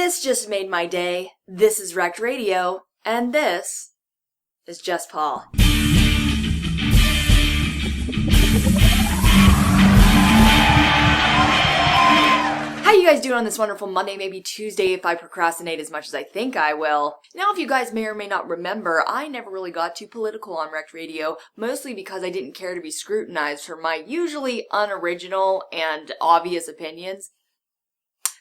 This just made my day. This is Wrecked Radio, and this is Jess Paul. How you guys doing on this wonderful Monday, maybe Tuesday if I procrastinate as much as I think I will? Now, if you guys may or may not remember, I never really got too political on Wrecked Radio, mostly because I didn't care to be scrutinized for my usually unoriginal and obvious opinions.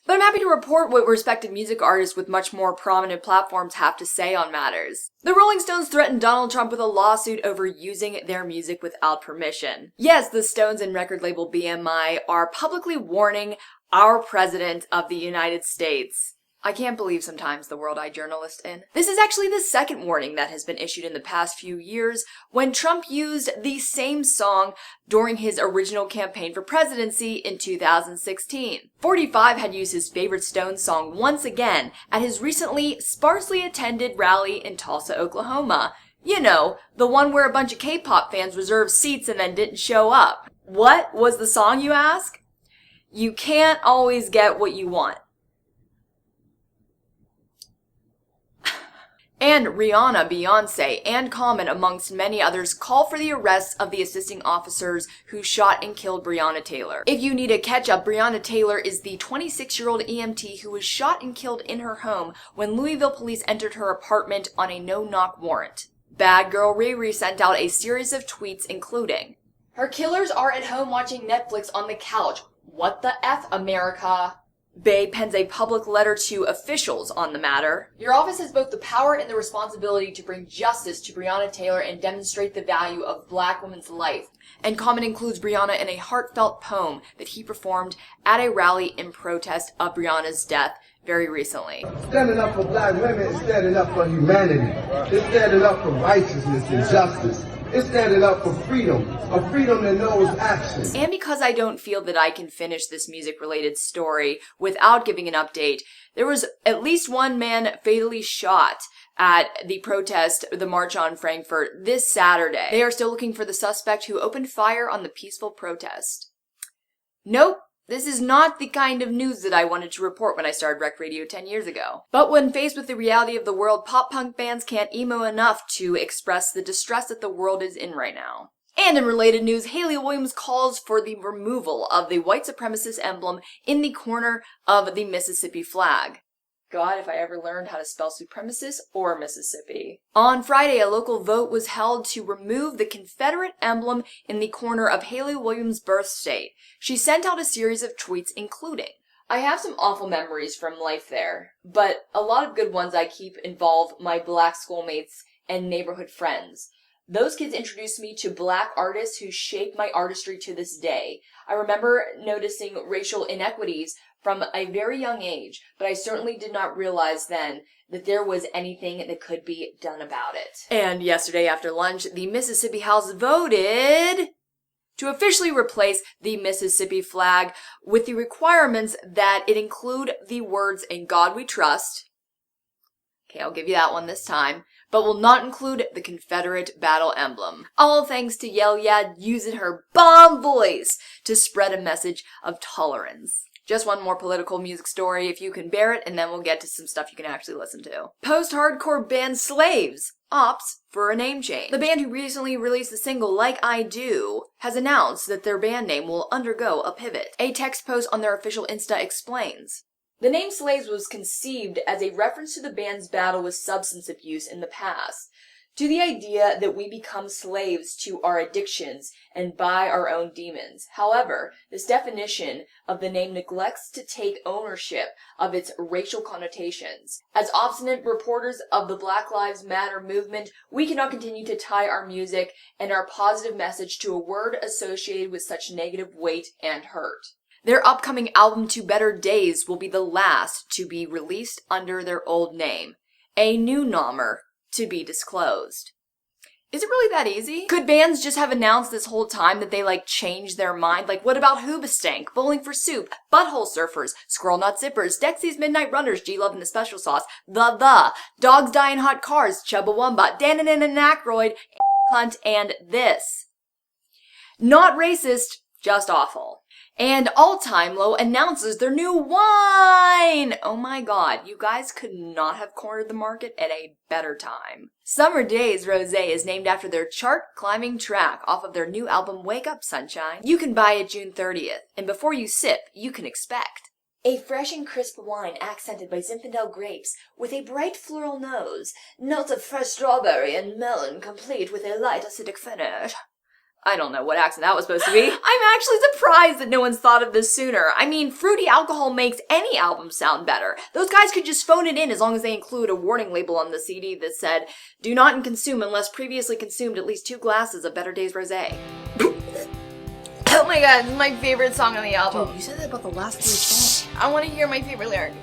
But I'm happy to report what respected music artists with much more prominent platforms have to say on matters. The Rolling Stones threatened Donald Trump with a lawsuit over using their music without permission. Yes, the Stones and record label BMI are publicly warning our President of the United States. I can't believe sometimes the world I journalist in. This is actually the second warning that has been issued in the past few years when Trump used the same song during his original campaign for presidency in 2016. 45 had used his favorite Stones song once again at his recently sparsely attended rally in Tulsa, Oklahoma. You know, the one where a bunch of K-pop fans reserved seats and then didn't show up. What was the song, you ask? You can't always get what you want. And Rihanna, Beyonce and Common, amongst many others, call for the arrest of the assisting officers who shot and killed Breonna Taylor. If you need a catch-up, Breonna Taylor is the 26-year-old EMT who was shot and killed in her home when Louisville police entered her apartment on a no-knock warrant. Bad Girl Riri sent out a series of tweets including, "Her killers are at home watching Netflix on the couch. What the F, America?" Bae pens a public letter to officials on the matter. "Your office has both the power and the responsibility to bring justice to Breonna Taylor and demonstrate the value of black women's life." And Common includes Breonna in a heartfelt poem that he performed at a rally in protest of Breonna's death very recently. Standing up for black women is standing up for humanity. It's standing up for righteousness and justice. It's standing up for freedom, a freedom that knows action. And because I don't feel that I can finish this music-related story without giving an update, there was at least one man fatally shot at the protest, the March on Frankfurt, this Saturday. They are still looking for the suspect who opened fire on the peaceful protest. Nope. This is not the kind of news that I wanted to report when I started Wreck Radio 10 years ago. But when faced with the reality of the world, pop-punk bands can't emo enough to express the distress that the world is in right now. And in related news, Hayley Williams calls for the removal of the white supremacist emblem in the corner of the Mississippi flag. God, if I ever learned how to spell supremacist or Mississippi. On Friday, a local vote was held to remove the Confederate emblem in the corner of Hayley Williams' birth state. She sent out a series of tweets including, "I have some awful memories from life there, but a lot of good ones I keep involve my black schoolmates and neighborhood friends. Those kids introduced me to black artists who shape my artistry to this day. I remember noticing racial inequities from a very young age, but I certainly did not realize then that there was anything that could be done about it." And yesterday after lunch, the Mississippi House voted to officially replace the Mississippi flag with the requirements that it include the words "In God We Trust." Okay, I'll give you that one this time. But will not include the Confederate battle emblem. All thanks to Yell Yeah using her bomb voice to spread a message of tolerance. Just one more political music story if you can bear it, and then we'll get to some stuff you can actually listen to. Post-hardcore band Slaves opts for a name change. The band who recently released the single Like I Do has announced that their band name will undergo a pivot. A text post on their official Insta explains, "The name Slaves was conceived as a reference to the band's battle with substance abuse in the past, to the idea that we become slaves to our addictions and by our own demons. However, this definition of the name neglects to take ownership of its racial connotations. As obstinate reporters of the Black Lives Matter movement, we cannot continue to tie our music and our positive message to a word associated with such negative weight and hurt." Their upcoming album To Better Days will be the last to be released under their old name. A new nomer to be disclosed. Is it really that easy? Could bands just have announced this whole time that they changed their mind? What about Hoobastank, Bowling for Soup, Butthole Surfers, Squirrel Nut Zippers, Dexy's Midnight Runners, G-Love and the Special Sauce, The, Dogs Die in Hot Cars, Chubbawamba, Dannon and Aykroyd, Cunt, and this. Not racist, just awful. And All Time Low announces their new wine! Oh my god, you guys could not have cornered the market at a better time. Summer Days Rosé is named after their chart-climbing track off of their new album Wake Up Sunshine. You can buy it June 30th, and before you sip, you can expect a fresh and crisp wine accented by Zinfandel grapes with a bright floral nose, notes of fresh strawberry and melon complete with a light acidic finish. I don't know what accent that was supposed to be. I'm actually surprised that no one's thought of this sooner. I mean, fruity alcohol makes any album sound better. Those guys could just phone it in as long as they include a warning label on the CD that said, "Do not consume unless previously consumed at least 2 glasses of Better Days Rosé." Oh my god, this is my favorite song on the album. Dude, you said that about the last 3 songs. I want to hear my favorite lyric.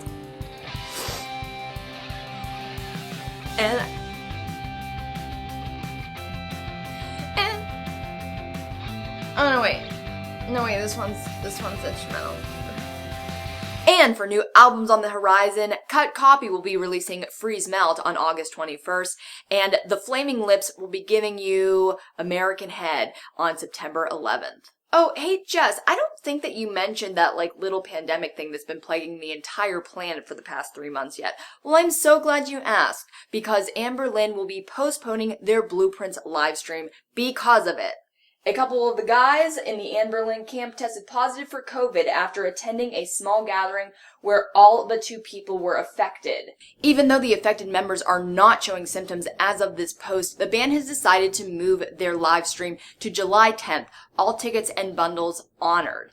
Oh, no, wait. No, wait, this one's instrumental. And for new albums on the horizon, Cut Copy will be releasing Freeze Melt on August 21st, and The Flaming Lips will be giving you American Head on September 11th. Oh, hey, Jess, I don't think that you mentioned that, little pandemic thing that's been plaguing the entire planet for the past 3 months yet. Well, I'm so glad you asked, because Anberlin will be postponing their Blueprints livestream because of it. A couple of the guys in the Anberlin camp tested positive for COVID after attending a small gathering where all but 2 people were affected. Even though the affected members are not showing symptoms as of this post, the band has decided to move their live stream to July 10th, all tickets and bundles honored.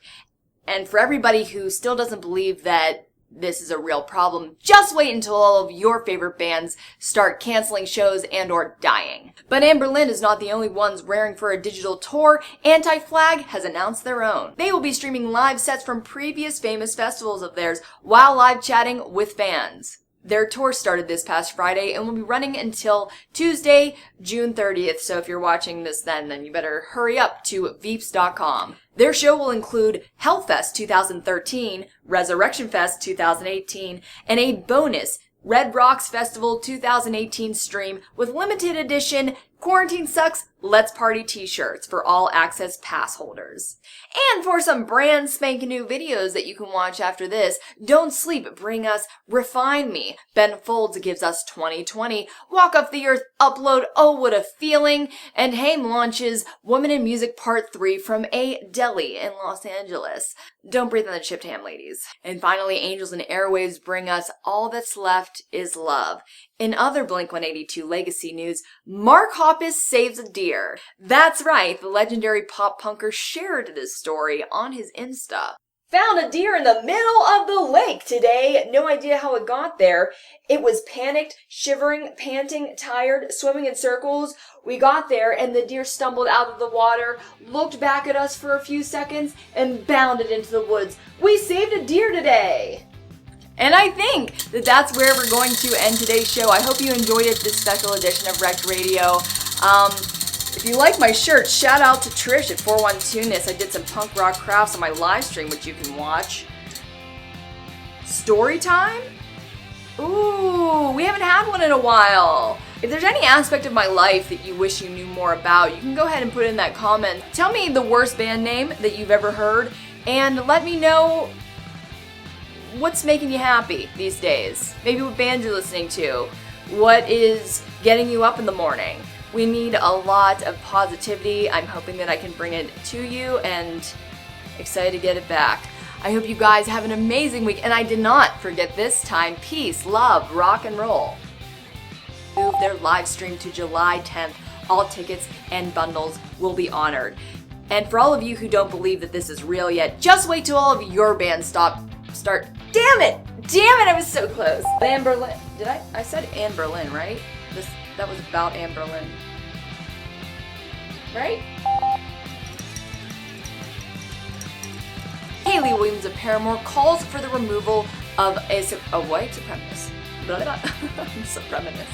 And for everybody who still doesn't believe that this is a real problem, just wait until all of your favorite bands start canceling shows and or dying. But Anberlin is not the only ones raring for a digital tour. AntiFlag has announced their own. They will be streaming live sets from previous famous festivals of theirs while live chatting with fans. Their tour started this past Friday and will be running until Tuesday, June 30th. So if you're watching this then you better hurry up to Veeps.com. Their show will include Hellfest 2013, Resurrection Fest 2018, and a bonus Red Rocks Festival 2018 stream with limited edition Quarantine Sucks Let's Party t-shirts for all access pass holders. And for some brand spanking new videos that you can watch after this, Don't Sleep bring us Refine Me, Ben Folds gives us 2020, Walk Up the Earth upload Oh What a Feeling, and Haim launches Woman in Music Part 3 from a deli in Los Angeles. Don't breathe on the chipped ham, ladies. And finally, Angels and Airwaves bring us All That's Left Is Love. In other Blink-182 legacy news, Mark Hoppus saves a deer. That's right, the legendary pop punker shared this story on his Insta. Found a deer in the middle of the lake today. No idea how it got there. It was panicked, shivering, panting, tired, swimming in circles. We got there and the deer stumbled out of the water, looked back at us for a few seconds, and bounded into the woods. We saved a deer today! And I think that that's where we're going to end today's show. I hope you enjoyed it, this special edition of Wrecked Radio. If you like my shirt, shout out to Trish at 412ness. I did some punk rock crafts on my live stream, which you can watch. Story time? Ooh, we haven't had one in a while. If there's any aspect of my life that you wish you knew more about, you can go ahead and put it in that comment. Tell me the worst band name that you've ever heard, and let me know what's making you happy these days. Maybe what band you're listening to. What is getting you up in the morning? We need a lot of positivity. I'm hoping that I can bring it to you and excited to get it back. I hope you guys have an amazing week. And I did not forget this time, peace, love, rock and roll. Move their live stream to July 10th. All tickets and bundles will be honored. And for all of you who don't believe that this is real yet, just wait till all of your bands start. Damn it! I was so close. Anberlin. I said Anberlin, right? That was about Anberlin. Right? Hayley Williams of Paramore calls for the removal of a supremacist. Supremacist.